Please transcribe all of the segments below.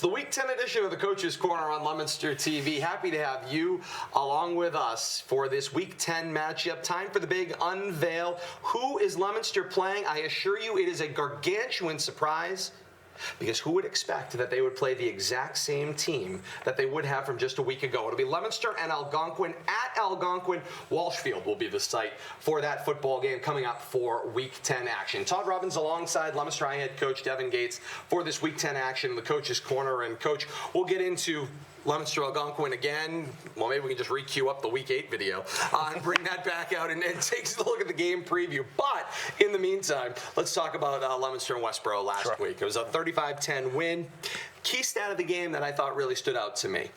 the Week 10 edition of the Coach's Corner on Leominster TV. Happy to have you along with us for this Week 10 matchup. Time for the big unveil. Who is Leominster playing? I assure you it is a gargantuan surprise, because who would expect that they would play the exact same team that they would have from just a week ago? It'll be Leominster and Algonquin at Algonquin. Walshfield will be the site for that football game coming up for Week 10 action. Todd Robbins alongside Leominster High head coach Devon for this Week 10 action, the Coach's Corner. And Coach, we'll get into Leominster Algonquin again. Well, maybe we can just re-queue up the Week 8 video and bring that back out and take a look at the game preview. But in the meantime, let's talk about Leominster and Westboro last week. It was a 35-10 win. Key stat of the game that I thought really stood out to me: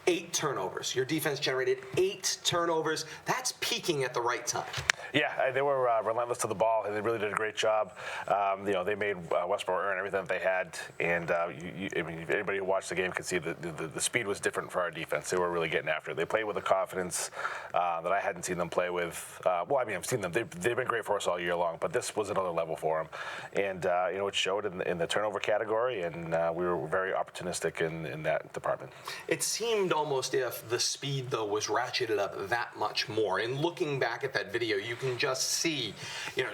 8 turnovers. Your defense generated 8 turnovers. That's peaking at the right time. Yeah, they were relentless to the ball, and they really did a great job. They made Westboro earn everything that they had, and I mean, anybody who watched the game could see the speed was different for our defense. They were really getting after it. They played with a confidence that I hadn't seen them play with. I've seen them. They've been great for us all year long, but this was another level for them, and it showed in the turnover category, and we were very opportunistic in that department. It seemed almost if the speed, though, was ratcheted up that much more. And looking back at that video, you can just see,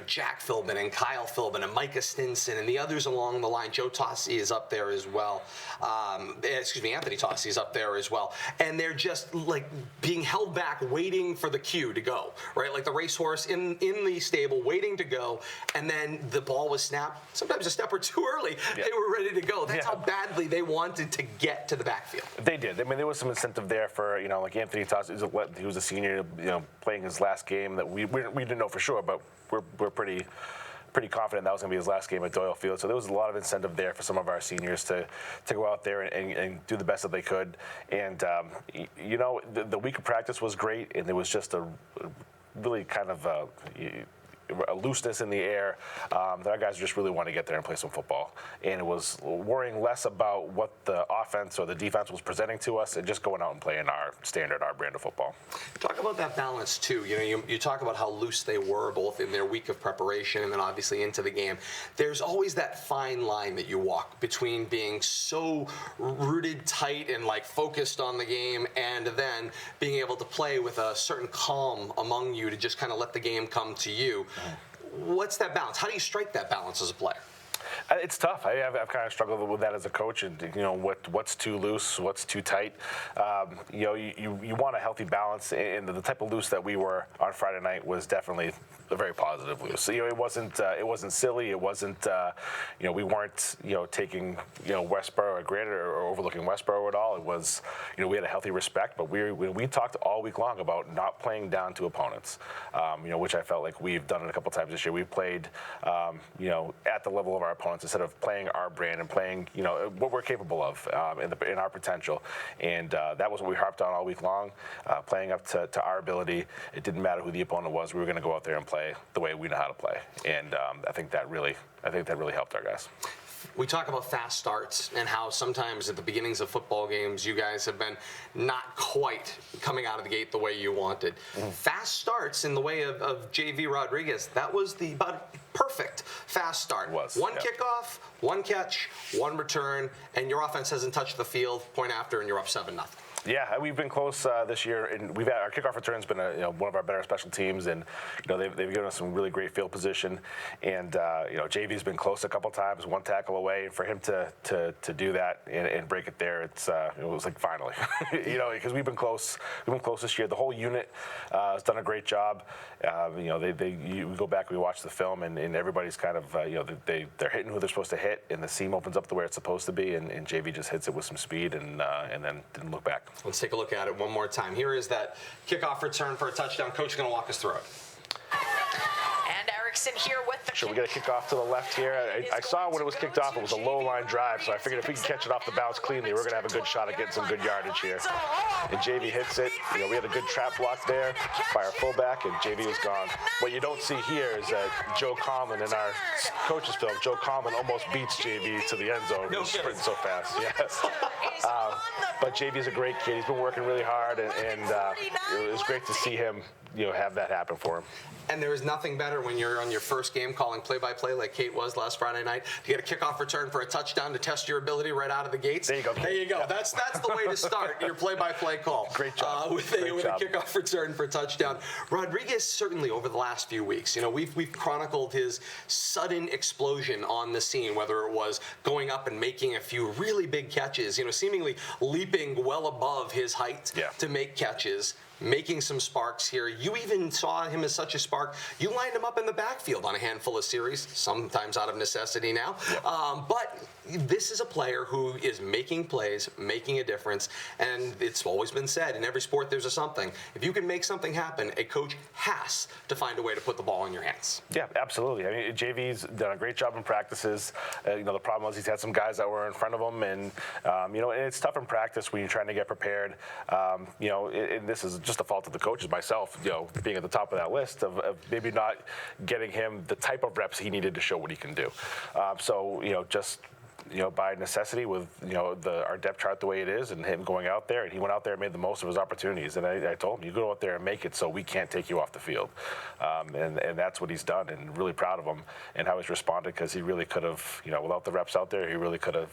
Jack Philbin and Kyle Philbin and Micah Stinson and the others along the line. Joe Tossi is up there as well. Anthony Tossi is up there as well. And they're just like being held back, waiting for the cue to go, right? Like the racehorse in the stable, waiting to go. And then the ball was snapped, sometimes a step or two early. Yeah. They were ready to go. That's how badly they wanted to get to the backfield. They did. I mean, there was some incentive there for, like Anthony Tossi, he was a senior, playing his last game that we didn't know for sure, but we're pretty confident that was going to be his last game at Doyle Field. So there was a lot of incentive there for some of our seniors to go out there and do the best that they could. And, the week of practice was great, and there was just a really kind of a looseness in the air that our guys just really want to get there and play some football. And it was worrying less about what the offense or the defense was presenting to us and just going out and playing our brand of football. Talk about that balance, too. You talk about how loose they were both in their week of preparation and then obviously into the game. There's always that fine line that you walk between being so rooted tight and focused on the game and then being able to play with a certain calm among you to just kind of let the game come to you. What's that balance? How do you strike that balance as a player? It's tough. I've kind of struggled with that as a coach, and what's too loose, what's too tight. You want a healthy balance, and the type of loose that we were on Friday night was definitely a very positive loose. So, it wasn't silly. It wasn't we weren't taking Westboro or granted or overlooking Westboro at all. It was we had a healthy respect, but we talked all week long about not playing down to opponents. Which I felt like we've done it a couple times this year. We played at the level of our opponents instead of playing our brand and playing what we're capable of in our potential. And that was what we harped on all week long, playing up to our ability. It didn't matter who the opponent was. We were going to go out there and play the way we know how to play. And I think that really helped our guys. We talk about fast starts and how sometimes at the beginnings of football games, you guys have been not quite coming out of the gate the way you wanted. Fast starts in the way of J.V. Rodriguez, that was the about perfect fast start. One kickoff, one catch, one return, and your offense hasn't touched the field, point after, and you're up 7-0. Yeah, we've been close this year, and we've had our kickoff return's been one of our better special teams, and they've given us some really great field position, and JV's been close a couple times, one tackle away, and for him to do that and break it there, it was like finally, because we've been close this year. The whole unit has done a great job. We go back, we watch the film, and everybody's kind of they're hitting who they're supposed to hit, and the seam opens up the way it's supposed to be, and JV just hits it with some speed, and then didn't look back. Let's take a look at it one more time. Here is that kickoff return for a touchdown. Coach is going to walk us through it. And Erickson here with the Should we get a kickoff to the left here? I saw when it was kicked off, it was a low-line drive, so I figured if we can catch it off the bounce cleanly, we're going to have a good shot at getting some good yardage here. And JV hits it. We had a good trap block there by our fullback, and JV was gone. What you don't see here is that Joe Conlon in our coach's film, Joe Conlon almost beats JV to the end zone. He was sprinting so fast. Yes. But JV's a great kid. He's been working really hard, and it was great to see him have that happen for him. And there is nothing better when you're on your first game calling play-by-play like Kate was last Friday night. You get a kickoff return for a touchdown to test your ability right out of the gates. There you go. There you go. That's the way to start your play-by-play call. Great job. With a kickoff return for a touchdown. Rodriguez, certainly over the last few weeks, we've chronicled his sudden explosion on the scene, whether it was going up and making a few really big catches, seemingly leaping well above his height to make catches, making some sparks here. You even saw him as such a spark. You lined him up in the backfield on a handful of series, sometimes out of necessity now. But this is a player who is making plays, making a difference, and it's always been said, in every sport there's a something. If you can make something happen, a coach has to find a way to put the ball in your hands. Yeah, absolutely. I mean, JV's done a great job in practices. The problem was he's had some guys that were in front of him, and and it's tough in practice when you're trying to get prepared. And this is just the fault of the coaches, myself, being at the top of that list of maybe not getting him the type of reps he needed to show what he can do. By necessity with our depth chart the way it is, and him going out there, and he went out there and made the most of his opportunities. And I told him, you go out there and make it, so we can't take you off the field. And that's what he's done, and really proud of him and how he's responded, because he really could have, without the reps out there, he really could have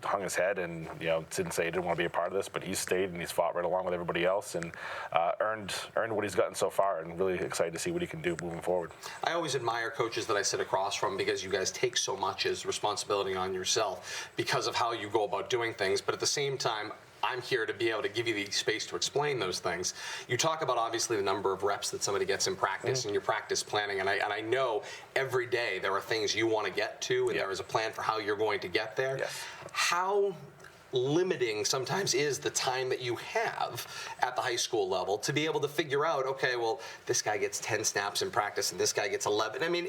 hung his head and didn't say he didn't want to be a part of this, but he's stayed and he's fought right along with everybody else, and earned what he's gotten so far, and really excited to see what he can do moving forward. I always admire coaches that I sit across from, because you guys take so much as responsibility on yourself because of how you go about doing things, but at the same time, I'm here to be able to give you the space to explain those things. You talk about, obviously, the number of reps that somebody gets in practice and your practice planning, and I know every day there are things you want to get to, and there is a plan for how you're going to get there. Yes. How limiting sometimes is the time that you have at the high school level to be able to figure out, okay, well, this guy gets 10 snaps in practice and this guy gets 11. I mean,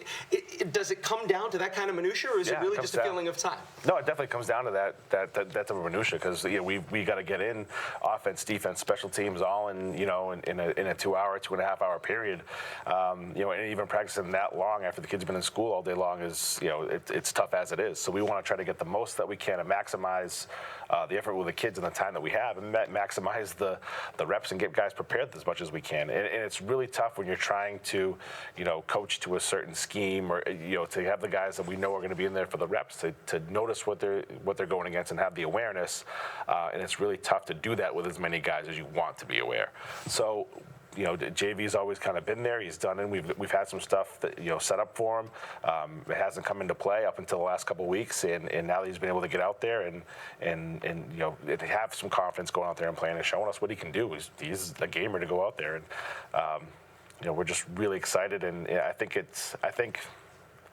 does it come down to that kind of minutia, or is it really just a feeling of time? No, it definitely comes down to that type of minutia, because we got to get in offense, defense, special teams all in in a 2.5 hour period. And even practicing that long after the kids have been in school all day long is it's tough as it is. So we want to try to get the most that we can and maximize the effort with the kids and the time that we have, and maximize the reps and get guys prepared as much as we can. And it's really tough when you're trying to, coach to a certain scheme, or to have the guys that we know are going to be in there for the reps to notice what they're going against and have the awareness. And it's really tough to do that with as many guys as you want to be aware. So, JV's always kind of been there. He's done it. We've had some stuff that set up for him. It hasn't come into play up until the last couple of weeks, and now that he's been able to get out there and have some confidence going out there and playing and showing us what he can do. He's a gamer to go out there, and we're just really excited. And I think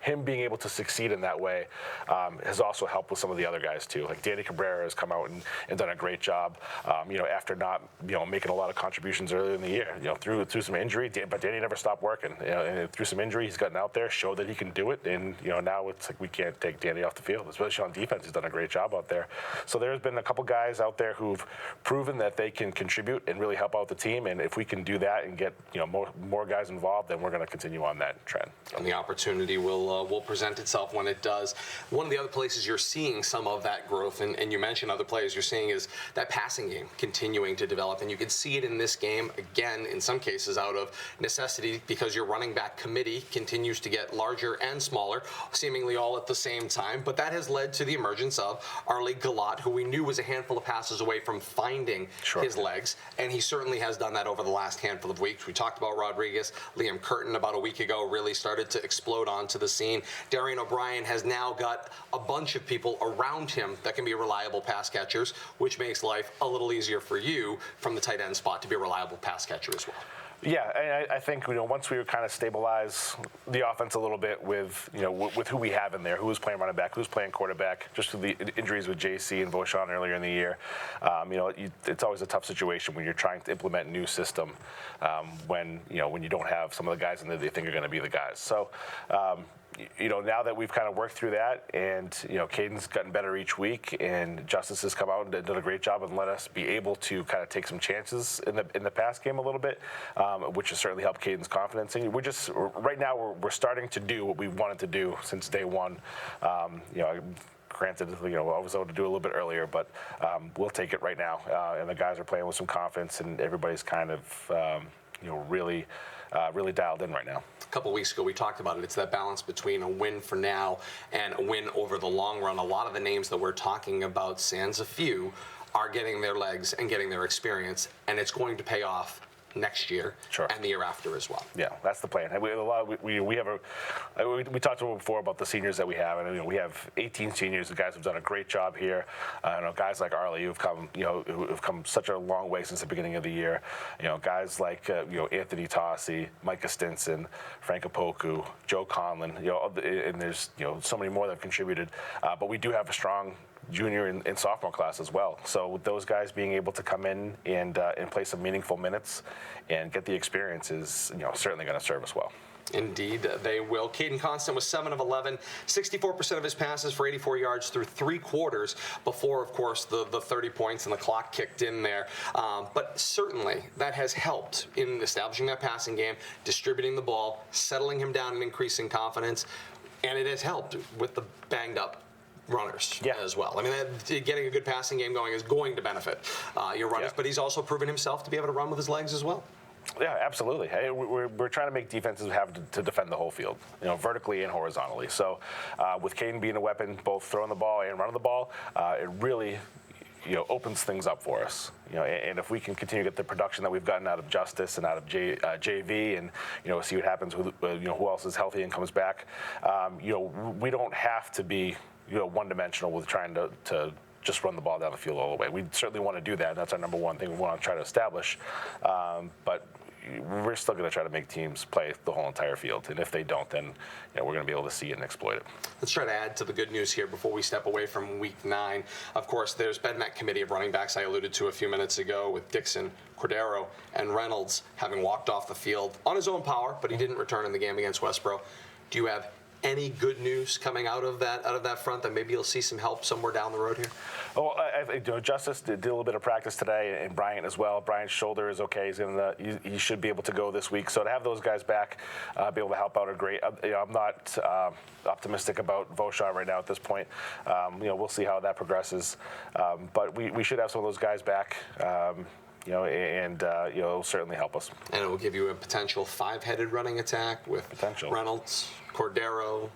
him being able to succeed in that way has also helped with some of the other guys too. Like Danny Cabrera has come out and done a great job. After not making a lot of contributions earlier in the year, through some injury, but Danny never stopped working. And through some injury, he's gotten out there, showed that he can do it, and now it's like we can't take Danny off the field, especially on defense. He's done a great job out there. So there's been a couple guys out there who've proven that they can contribute and really help out the team. And if we can do that and get more guys involved, then we're going to continue on that trend. And the opportunity will present itself when it does. One of the other places you're seeing some of that growth, and you mentioned other players you're seeing, is that passing game continuing to develop. And you can see it in this game, again, in some cases out of necessity, because your running back committee continues to get larger and smaller, seemingly all at the same time. But that has led to the emergence of Arlie Galat, who we knew was a handful of passes away from finding his legs. And he certainly has done that over the last handful of weeks. We talked about Rodriguez. Liam Curtin about a week ago really started to explode onto the scene. Darian O'Brien has now got a bunch of people around him that can be reliable pass catchers, which makes life a little easier for you from the tight end spot to be a reliable pass catcher as well. Yeah, I think once we kind of stabilize the offense a little bit with with who we have in there, who's playing running back, who's playing quarterback, just with the injuries with JC and Vaughn earlier in the year, it's always a tough situation when you're trying to implement a new system when you don't have some of the guys in there that you think are going to be the guys. So. Now that we've kind of worked through that, and Caden's gotten better each week, and Justice has come out and done a great job and let us be able to kind of take some chances in the pass game a little bit, which has certainly helped Caden's confidence. And right now we're starting to do what we wanted to do since day one. Granted, I was able to do a little bit earlier, but we'll take it right now. And the guys are playing with some confidence, and everybody's kind of really dialed in right now. A couple weeks ago, we talked about it. It's that balance between a win for now and a win over the long run. A lot of the names that we're talking about, sans a few, are getting their legs and getting their experience, and it's going to pay off next year and the year after as well. Yeah, that's the plan. And we talked before about the seniors that we have, and we have 18 seniors. The guys have done a great job here. Guys like Arlie who've come such a long way since the beginning of the year. Guys like Anthony Tossi, Micah Stinson, Frank Opoku, Joe Conlon. And there's so many more that have contributed. But we do have a strong junior and sophomore class as well. So with those guys being able to come in and play some meaningful minutes and get the experience is certainly going to serve us well. Indeed, they will. Caden Constant was 7 of 11, 64% of his passes for 84 yards through 3 quarters before, of course, the 30 points and the clock kicked in there. But certainly that has helped in establishing that passing game, distributing the ball, settling him down and increasing confidence, and it has helped with the banged up runners as well. I mean, getting a good passing game going is going to benefit your runners, but he's also proven himself to be able to run with his legs as well. Yeah, absolutely. Hey, we're trying to make defenses have to defend the whole field, vertically and horizontally. So with Caden being a weapon, both throwing the ball and running the ball, it really opens things up for us. And if we can continue to get the production that we've gotten out of Justice and out of JV, and see what happens with who else is healthy and comes back, we don't have to be one-dimensional with trying to just run the ball down the field all the way. We certainly want to do that. That's our number one thing we want to try to establish. But we're still going to try to make teams play the whole entire field. And if they don't, then we're going to be able to see it and exploit it. Let's try to add to the good news here before we step away from Week 9. Of course, there's been that committee of running backs I alluded to a few minutes ago with Dixon, Cordero, and Reynolds having walked off the field on his own power, but he didn't return in the game against Westboro. Do you have any good news coming out of that front that maybe you'll see some help somewhere down the road here? Oh, Justice did a little bit of practice today, and Bryant as well. Bryant's shoulder is okay. He should be able to go this week. So to have those guys back, be able to help out are great. I'm not optimistic about Voshaw right now at this point. We'll see how that progresses. But we should have some of those guys back. It'll certainly help us. And it will give you a potential 5-headed running attack with Reynolds, Cordero.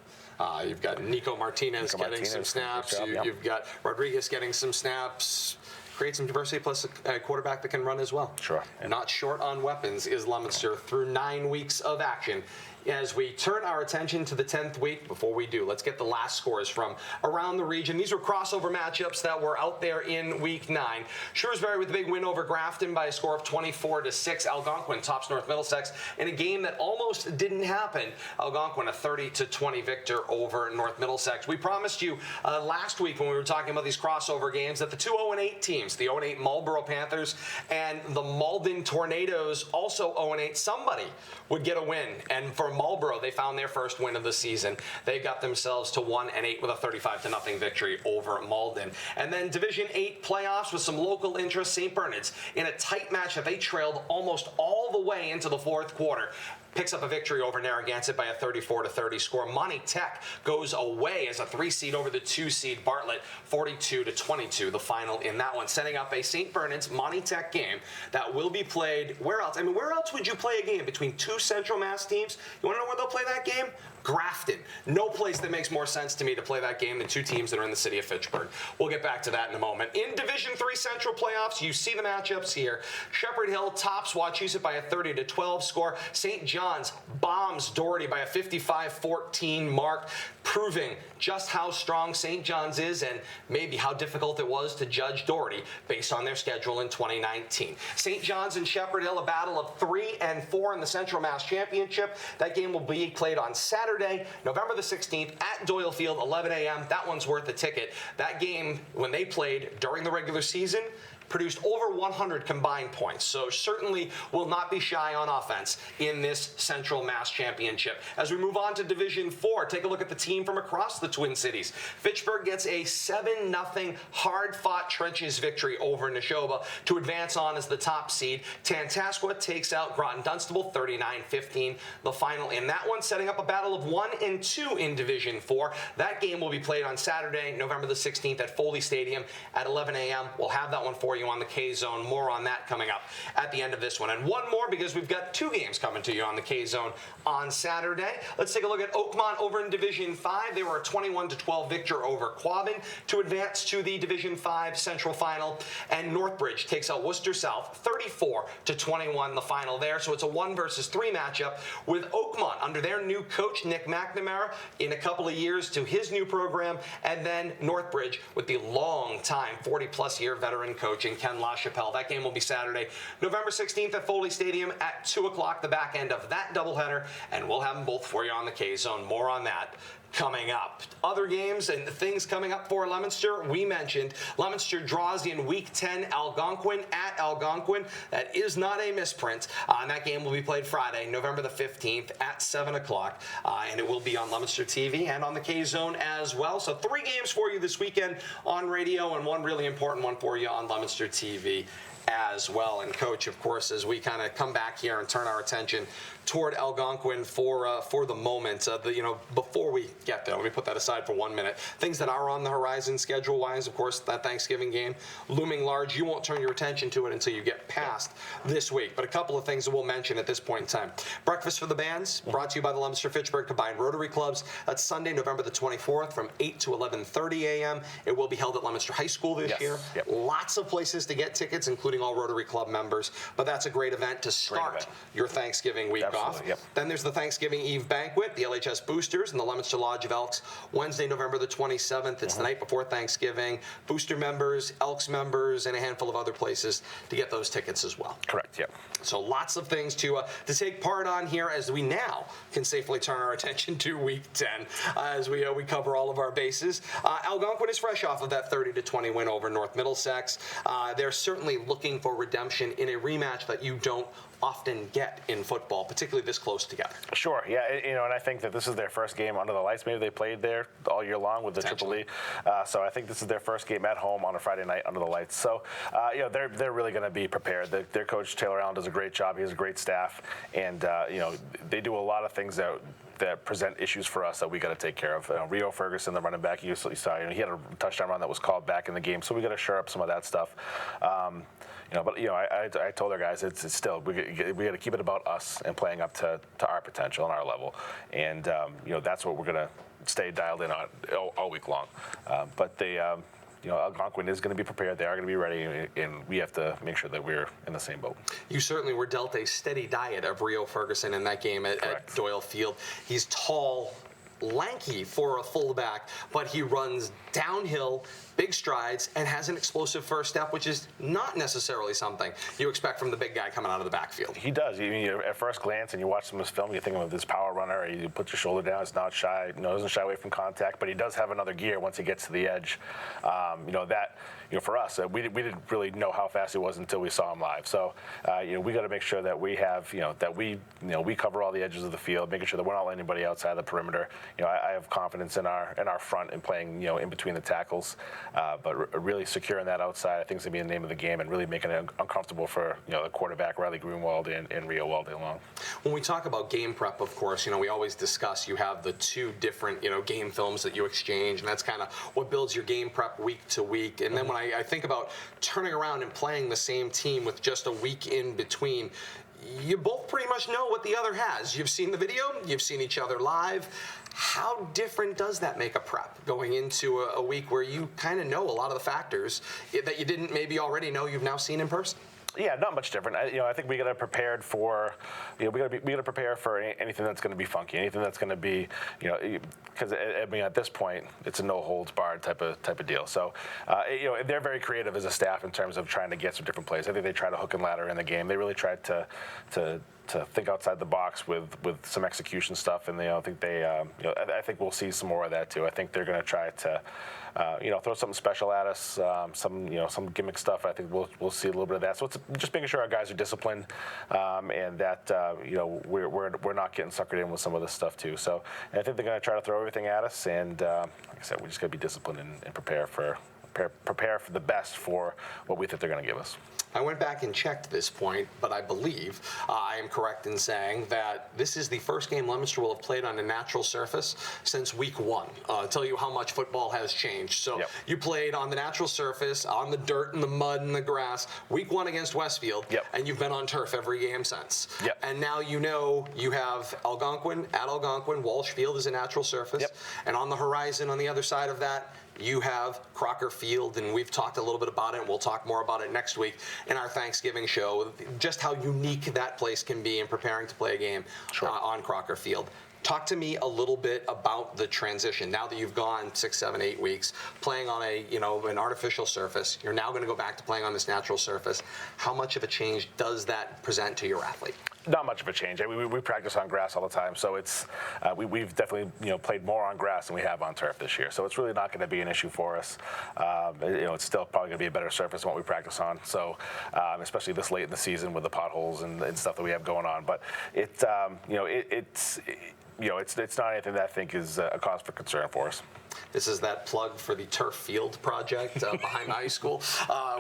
You've got Nico Martinez getting some snaps. You've got Rodriguez getting some snaps. Create some diversity plus a quarterback that can run as well. Sure. Yeah. Not short on weapons is Leominster through 9 weeks of action. As we turn our attention to the 10th week, before we do, let's get the last scores from around the region. These were crossover matchups that were out there in Week 9. Shrewsbury with a big win over Grafton by a score of 24-6. Algonquin tops North Middlesex in a game that almost didn't happen. Algonquin a 30-20 victor over North Middlesex. We promised you last week when we were talking about these crossover games that the 2 0-8 teams, the 0-8 Marlboro Panthers and the Malden Tornadoes, also 0-8, somebody would get a win. And for Marlboro, they found their first win of the season. They got themselves to 1-8 with a 35-0 victory over Malden. And then Division 8 playoffs with some local interest. St. Bernard's in a tight match that they trailed almost all the way into the 4th quarter. Picks up a victory over Narragansett by a 34-30 score. Monty Tech goes away as a 3-seed over the 2-seed Bartlett, 42-22, the final in that one, setting up a St. Bernard's Monty Tech game that will be played. Where else? I mean, where else would you play a game between 2 Central Mass teams? You want to know where they'll play that game? Grafton. No place that makes more sense to me to play that game than 2 teams that are in the city of Fitchburg. We'll get back to that in a moment. In Division 3 Central playoffs, you see the matchups here. Shepherd Hill tops Wachusett by a 30-12 score. St. John's bombs Doherty by a 55-14 mark, proving just how strong St. John's is and maybe how difficult it was to judge Doherty based on their schedule in 2019. St. John's and Shepherd Hill, a battle of 3 and 4 in the Central Mass Championship. That game will be played on Saturday, November the 16th at Doyle Field, 11 a.m. That one's worth a ticket. That game, when they played during the regular season, produced over 100 combined points, so certainly will not be shy on offense in this Central Mass Championship. As we move on to Division 4, take a look at the team from across the Twin Cities. Fitchburg gets a 7-0 hard-fought trenches victory over Neshoba to advance on as the top seed. Tantascwa takes out Groton Dunstable 39-15, the final in that one, setting up a battle of 1 and 2 in Division 4. That game will be played on Saturday, November the 16th at Foley Stadium at 11 a.m. We'll have that one for you you on the K-Zone. More on that coming up at the end of this one. And one more, because we've got two games coming to you on the K-Zone on Saturday. Let's take a look at Oakmont over in Division 5. They were a 21-12 victor over Quabbin to advance to the Division 5 Central Final. And Northbridge takes out Worcester South 34-21 the final there. So it's a 1 versus 3 matchup with Oakmont under their new coach, Nick McNamara, in a couple of years to his new program. And then Northbridge with the long-time 40-plus year veteran coach in Ken LaChapelle. That game will be Saturday, November 16th at Foley Stadium at 2 o'clock, the back end of that doubleheader. And we'll have them both for you on the K-Zone. More on that coming up. Other games and things coming up for Leominster. We mentioned Leominster draws in Week 10 Algonquin at Algonquin. That is not a misprint. And that game will be played Friday, November the 15th at 7 o'clock. And it will be on Leominster TV and on the K-Zone as well. So 3 games for you this weekend on radio and one really important one for you on Leominster TV as well. And Coach, of course, as we kind of come back here and turn our attention toward Algonquin for the moment, before we get there, let me put that aside for 1 minute. Things that are on the horizon schedule-wise, of course, that Thanksgiving game looming large. You won't turn your attention to it until you get past this week. But a couple of things that we'll mention at this point in time. Breakfast for the Bands, brought to you by the Leominster-Fitchburg Combined Rotary Clubs. That's Sunday, November the 24th from 8 to 11:30 a.m. It will be held at Leominster High School this year. Yep. Lots of places to get tickets, including all Rotary Club members. But that's a great event to start your Thanksgiving week off. Yep. Then there's the Thanksgiving Eve banquet, the LHS Boosters and the Leominster Lodge of Elks, Wednesday, November the 27th. It's the night before Thanksgiving. Booster members, Elks members, and a handful of other places to get those tickets as well. Correct, yep. So lots of things to take part on here as we now can safely turn our attention to Week 10 as we cover all of our bases. Algonquin is fresh off of that 30-20 win over North Middlesex. They're certainly looking for redemption in a rematch that you don't often get in football, particularly this close together. Sure, yeah, and I think that this is their first game under the lights. Maybe they played there all year long with the Triple E. So I think this is their first game at home on a Friday night under the lights. So, they're really going to be prepared. Their coach, Taylor Allen, does a great job. He has a great staff, and, they do a lot of things that present issues for us that we got to take care of. Rio Ferguson, the running back, you saw, he had a touchdown run that was called back in the game, so we got to shore up some of that stuff. I told our guys it's still we got to keep it about us and playing up to our potential and our level, and that's what we're gonna stay dialed in on all week long. But Algonquin is going to be prepared. They are going to be ready, and we have to make sure that we're in the same boat. You certainly were dealt a steady diet of Rio Ferguson in that game at Doyle Field. He's tall, lanky for a fullback, but he runs downhill, big strides, and has an explosive first step, which is not necessarily something you expect from the big guy coming out of the backfield. He does. At first glance, and you watch some of his film, you think of this power runner. He puts your shoulder down. He's not shy. Doesn't shy away from contact, but he does have another gear once he gets to the edge. For us, we didn't really know how fast he was until we saw him live. So, we got to make sure that we have, that we cover all the edges of the field, making sure that we're not letting anybody outside the perimeter. I have confidence in our front and playing, in between the tackles. But really securing that outside, I think, is going to be the name of the game, and really making it uncomfortable for the quarterback, Riley Greenwald, and Rio all day long. When we talk about game prep, of course, we always discuss you have the 2 different game films that you exchange, and that's kind of what builds your game prep week to week. And then when I think about turning around and playing the same team with just a week in between, you both pretty much know what the other has. You've seen the video, you've seen each other live. How different does that make a prep going into a week where you kind of know a lot of the factors that you didn't maybe already know you've now seen in person? Yeah, not much different. I think we got to prepare for, we got to prepare for anything that's going to be funky, anything that's going to be, because at this point it's a no holds barred type of deal. So, they're very creative as a staff in terms of trying to get some different plays. I think they try to hook and ladder in the game. They really tried to think outside the box with some execution stuff, and I think we'll see some more of that too. I think they're going to try to throw something special at us, some gimmick stuff. I think we'll see a little bit of that. So it's just making sure our guys are disciplined, and that we're not getting suckered in with some of this stuff too. So I think they're going to try to throw everything at us, and like I said, we just got to be disciplined and prepare for prepare for the best for what we think they're going to give us. I went back and checked this point, but I believe I am correct in saying that this is the first game Leominster will have played on a natural surface since week 1. Tell you how much football has changed. So you played on the natural surface, on the dirt and the mud and the grass, week 1 against Westfield, and you've been on turf every game since. And now you know you have Algonquin at Algonquin. Walsh Field is a natural surface. And on the horizon on the other side of that, you have Crocker Field, and we've talked a little bit about it, and we'll talk more about it next week in our Thanksgiving show, just how unique that place can be in preparing to play a game on Crocker Field. Talk to me a little bit about the transition. Now that you've gone 6, 7, 8 weeks playing on an artificial surface, you're now going to go back to playing on this natural surface. How much of a change does that present to your athlete? Not much of a change. I mean, we practice on grass all the time, so it's we've definitely played more on grass than we have on turf this year. So it's really not going to be an issue for us. It's still probably going to be a better surface than what we practice on. So especially this late in the season with the potholes and stuff that we have going on. But it's not anything that I think is a cause for concern for us. This is that plug for the turf field project behind the high school,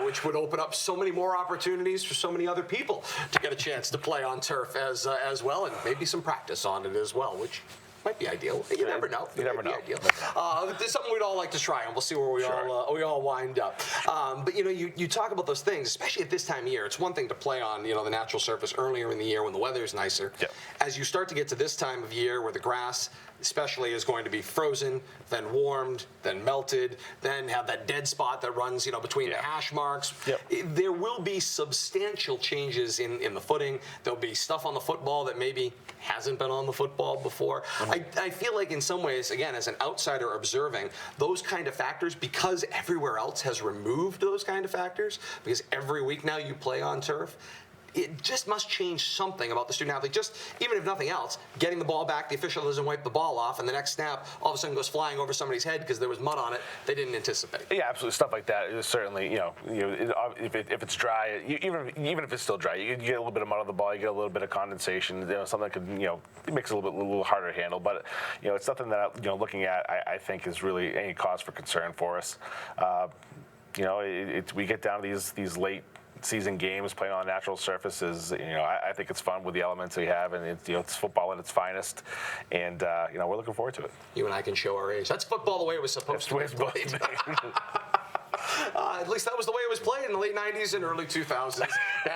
which would open up so many more opportunities for so many other people to get a chance to play on turf as well, and maybe some practice on it as well, which might be ideal. You never know. You never know. There's something we'd all like to try, and we'll see where we all wind up. But you talk about those things, especially at this time of year. It's one thing to play on the natural surface earlier in the year when the weather is nicer. As you start to get to this time of year where the grass especially is going to be frozen, then warmed, then melted, then have that dead spot that runs between the hash marks. There will be substantial changes in the footing. There'll be stuff on the football that maybe hasn't been on the football before. I feel like in some ways, again, as an outsider observing, those kind of factors, because everywhere else has removed those kind of factors, because every week now you play on turf, it just must change something about the student athlete. Just even if nothing else, getting the ball back, the official doesn't wipe the ball off, and the next snap all of a sudden goes flying over somebody's head because there was mud on it they didn't anticipate. Yeah, absolutely. Stuff like that is certainly, if it's dry, even if it's still dry, you get a little bit of mud on the ball, you get a little bit of condensation, something that could, it makes it a little harder to handle. But it's something that looking at, I think is really any cause for concern for us. We get down to these late season games playing on natural surfaces. I think it's fun with the elements we have, and it's football at its finest, and we're looking forward to it. You and I can show our age. That's football the way it was supposed to be played. At least that was the way it was played in the late 90s and early 2000s,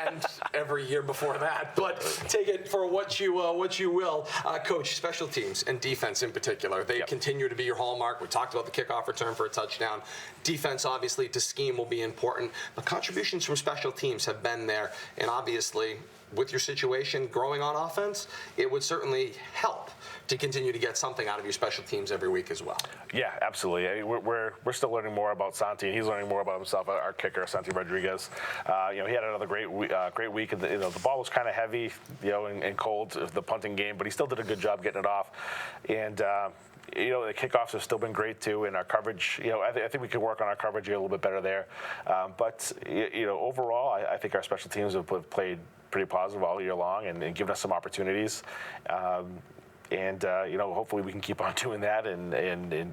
and every year before that. But take it for what you will. Coach, special teams and defense in particular, they continue to be your hallmark. We talked about the kickoff return for a touchdown. Defense, obviously, to scheme will be important. But contributions from special teams have been there, and obviously, with your situation growing on offense, it would certainly help to continue to get something out of your special teams every week as well. Yeah, absolutely. I mean, we're still learning more about Santi, and he's learning more about himself. Our kicker, Santi Rodriguez, he had another great week. And the ball was kind of heavy, and cold, the punting game, but he still did a good job getting it off. And the kickoffs have still been great too, and our coverage. I think we could work on our coverage a little bit better there. But overall, I think our special teams have played pretty positive all year long and given us some opportunities. And hopefully we can keep on doing that. And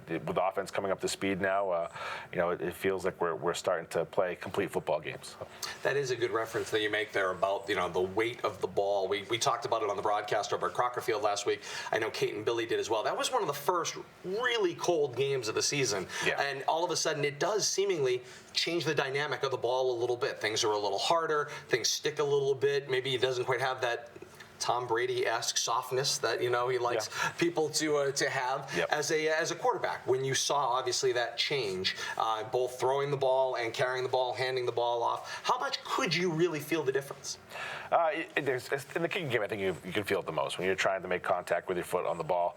with the offense coming up to speed now, it feels like we're starting to play complete football games. So. That is a good reference that you make there about the weight of the ball. We talked about it on the broadcast over at Crocker Field last week. I know Kate and Billy did as well. That was one of the first really cold games of the season. Yeah. And all of a sudden it does seemingly change the dynamic of the ball a little bit. Things are a little harder. Things stick a little bit. Maybe it doesn't quite have that Tom Brady-esque softness that he likes people to have as a quarterback. When you saw obviously that change, both throwing the ball and carrying the ball, handing the ball off, how much could you really feel the difference? In the kicking game, I think you can feel it the most when you're trying to make contact with your foot on the ball.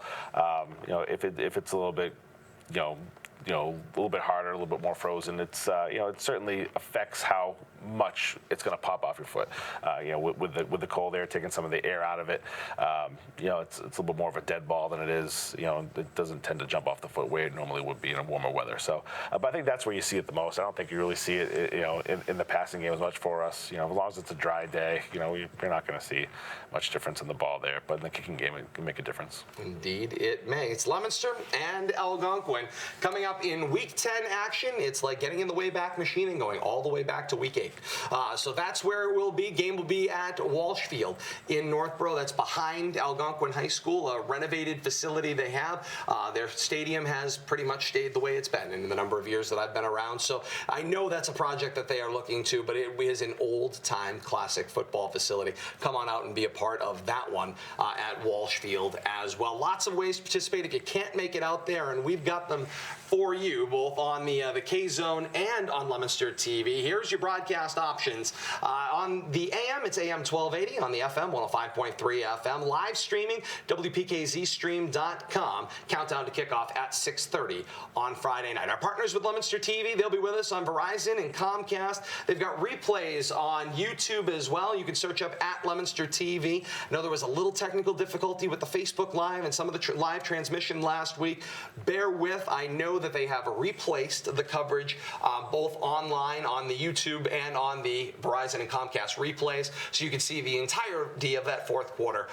If it's a little bit, a little bit harder, a little bit more frozen, it's it certainly affects how much it's going to pop off your foot. With the cold air taking some of the air out of it, it's a little bit more of a dead ball than it is. It doesn't tend to jump off the foot where it normally would be in a warmer weather. So, but I think that's where you see it the most. I don't think you really see it, in the passing game as much for us. As long as it's a dry day, you're not going to see much difference in the ball there. But in the kicking game, it can make a difference. Indeed, it may. It's Leominster and Algonquin coming up in Week 10 action. It's like getting in the Wayback Machine and going all the way back to Week 8. So that's where it will be. Game will be at Walsh Field in Northborough. That's behind Algonquin High School, a renovated facility they have. Their stadium has pretty much stayed the way it's been in the number of years that I've been around. So I know that's a project that they are looking to, but it is an old-time classic football facility. Come on out and be a part of that one at Walsh Field as well. Lots of ways to participate if you can't make it out there, and we've got them for you both on the K-Zone and on Leominster TV. Here's your broadcast options. On the AM, it's AM 1280. On the FM, 105.3 FM. Live streaming, WPKZstream.com. Countdown to kickoff at 6:30 on Friday night. Our partners with Leominster TV, they'll be with us on Verizon and Comcast. They've got replays on YouTube as well. You can search up at Leominster TV. I know there was a little technical difficulty with the Facebook Live and some of the live transmission last week. Bear with. I know that they have replaced the coverage both online on the YouTube and on the Verizon and Comcast replays, so you can see the entirety of that fourth quarter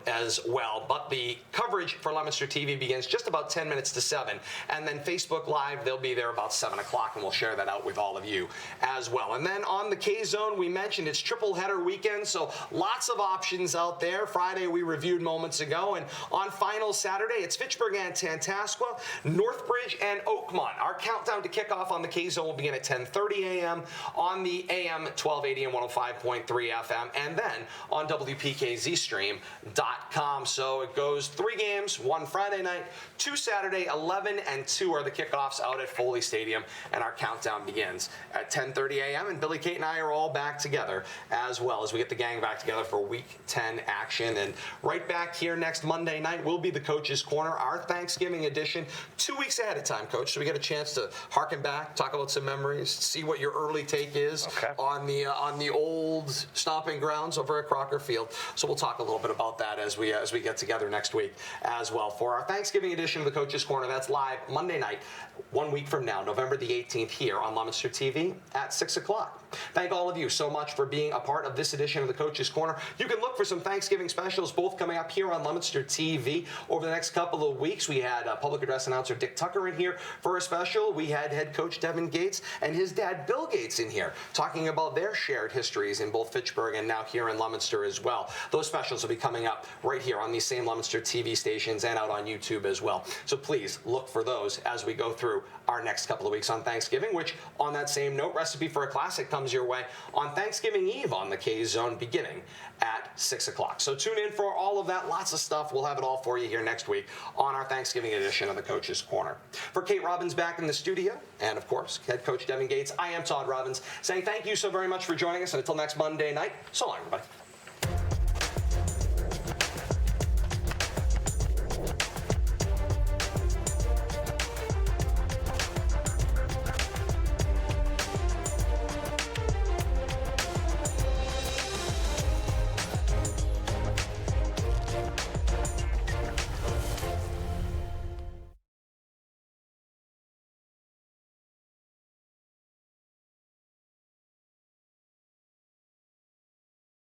as well. But the coverage for Leominster TV begins just about 10 minutes to 7, and then Facebook Live, they'll be there about 7 o'clock, and we'll share that out with all of you as well. And then on the K-Zone, we mentioned it's triple header weekend, so lots of options out there. Friday we reviewed moments ago, and on final Saturday, it's Fitchburg and Tantasqua, Northbridge and Oakmont. Our countdown to kickoff on the K-Zone will begin at 10:30 a.m. on the AM 1280 and 105.3 FM, and then on WPKZstream.com. So it goes 3 games, 1 Friday night, 2 Saturday, 11 and 2 are the kickoffs out at Foley Stadium, and our countdown begins at 10:30 a.m. And Billy, Kate, and I are all back together as well as we get the gang back together for Week 10 action. And right back here next Monday night will be the Coach's Corner, our Thanksgiving edition, 2 weeks ahead of time, Coach. So we get a chance to harken back, talk about some memories, see what your early take is on the old stomping grounds over at Crocker Field. So we'll talk a little bit about that as we get together next week as well for our Thanksgiving edition of the Coach's Corner. That's live Monday night, 1 week from now, November the 18th, here on Leominster TV at 6 o'clock. Thank all of you so much for being a part of this edition of the Coach's Corner. You can look for some Thanksgiving specials, both coming up here on Leominster TV over the next couple of weeks. We had public address announcer Dick Tucker in here for a special. We had head coach Devon Gates and his dad Bill Gates in here talking about their shared histories in both Fitchburg and now here in Leominster as well. Those specials will be coming up right here on these same Leominster TV stations and out on YouTube as well. So please look for those as we go through our next couple of weeks on Thanksgiving, which on that same note, Recipe for a Classic comes your way on Thanksgiving Eve on the K-Zone beginning at 6 o'clock. So tune in for all of that. Lots of stuff. We'll have it all for you here next week on our Thanksgiving edition of the Coach's Corner. For Kate Robbins back in the studio, and of course, head coach Devon Gates, I am Todd Robbins, saying thank you so very much for joining us. And until next Monday night, so long, everybody.